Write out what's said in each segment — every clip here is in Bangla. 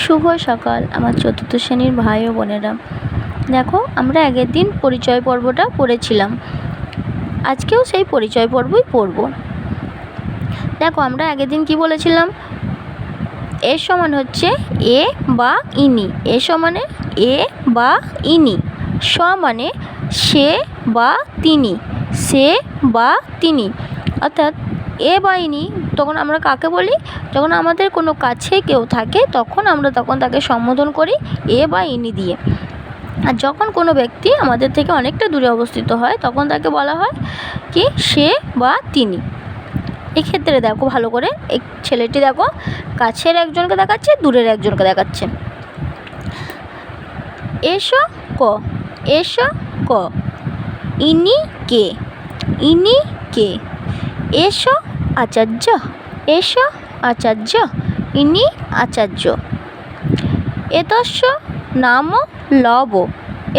শুভ সকাল আমার চতুর্থ শ্রেণীর ভাই ও বোনেরা। দেখো, আমরা আগের দিন পরিচয় পর্বটা পড়েছিলাম, আজকেও সেই পরিচয় পর্বই পড়ব। দেখো, আমরা আগের দিন কি বলেছিলাম? এ সমান হচ্ছে এ বা ইনি, এ সমানে এ বা ইনি, স মানে সে বা তিনি, সে বা তিনি। অর্থাৎ এ বা ইনি তখন আমরা কাকে বলি? যখন আমাদের কোনো কাছে কেউ থাকে তখন আমরা তাকে সম্বোধন করি এ বা ইনি দিয়ে। আর যখন কোনো ব্যক্তি আমাদের থেকে অনেকটা দূরে অবস্থিত হয় তখন তাকে বলা হয় কি সে বা তিনি। এক্ষেত্রে দেখো ভালো করে, এই ছেলেটি দেখো কাছের একজনকে দেখাচ্ছে, দূরের একজনকে দেখাচ্ছে। এসো ক, এসো ক, ইনি কে, ইনি কে, এসো আচার্য, এসো আচার্য, ইনি আচার্য। এতস্য নাম লব,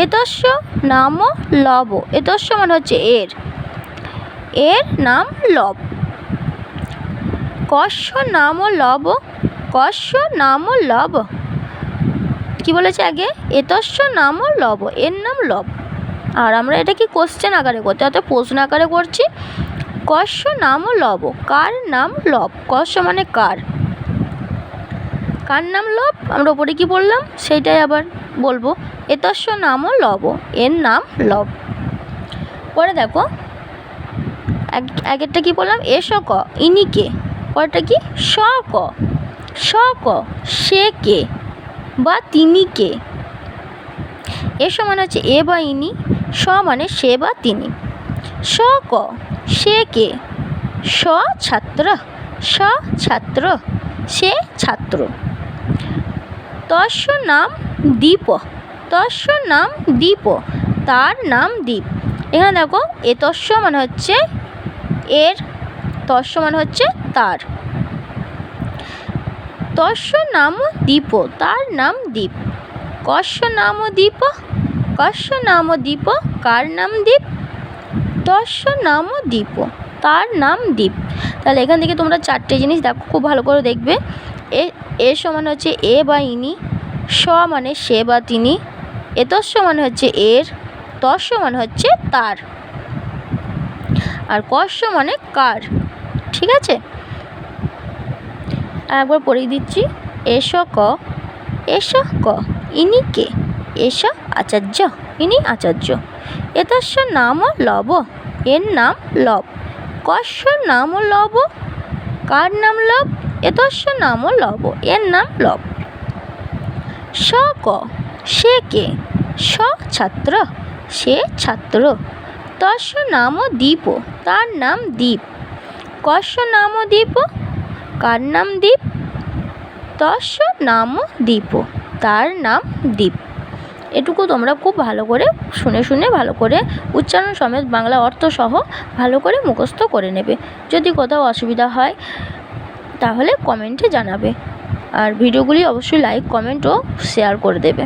এতস্য নাম লব, এতস্য মানে হচ্ছে এর, এর নাম লব। কস্য নাম লব, কস্য নাম লব। কি বলেছে আগে? এতস্য নাম লব, এর নাম লব। আর আমরা এটা কি কোশ্চেন আকারে করতে, অর্থাৎ প্রশ্ন আকারে করছি। কস্য নাম লব, কার নাম লব? কস্য মানে কার, কার নাম লব? আমরা ওপরে কি বললাম সেইটাই আবার বলবো। এতস্য নাম লব, এর নাম লব। পরে দেখো আগেরটা কি বললাম? এসো ক, ইনি কে। পরেরটা কি? স ক, স ক, সে কে বা তিনি কে। এসো মানে হচ্ছে এ বা ইনি, স মানে সে বা তিনি। স ক, সে কে। স ছাত্র, স ছাত্র, সে ছাত্র। তস্য নাম দীপ, তস্য নাম দীপ, তার নাম দীপ। এখানে দেখো এতস্য মানে হচ্ছে এর, তস্য মানে হচ্ছে তার। তস্য নাম দীপ, তার নাম দীপ। কস্য নাম দীপ, কস্য নাম দীপ, কার নাম দীপ? তস্য নাম দীপ, তার নাম দীপ। তাহলে এখান থেকে তোমরা চারটে জিনিস দেখো, খুব ভালো করে দেখবে। এ সমান হচ্ছে এ বা ইনি, স মানে সে বা তিনি, এতস্য মানে হচ্ছে এর, তস্য মানে হচ্ছে তার, আর কস্য মানে কার। ঠিক আছে, একবার পড়িয়ে দিচ্ছি। এসো ক, এসো ক, ইনি কে। এসো আচার্য, ইনি আচার্য। এতস্য নাম লব, এর নাম লব। কস্য নাম লব, কার নাম লব? এতস্য নাম লব, এর নাম লব। স ক, সে কে। স ছাত্র, সে ছাত্র। তস্য নাম দীপ, তার নাম দীপ। কস্য নাম দীপ, কার নাম দীপ? তস্য নাম দীপ, তার নাম দীপ। এটুকু তোমরা খুব ভালো করে শুনে শুনে ভালো করে উচ্চারণ সমেত বাংলা অর্থ সহ ভালো করে মুখস্থ করে নেবে। যদি কোথাও অসুবিধা হয় তাহলে কমেন্টে জানাবে, আর ভিডিওগুলি অবশ্যই লাইক, কমেন্ট ও শেয়ার করে দেবে।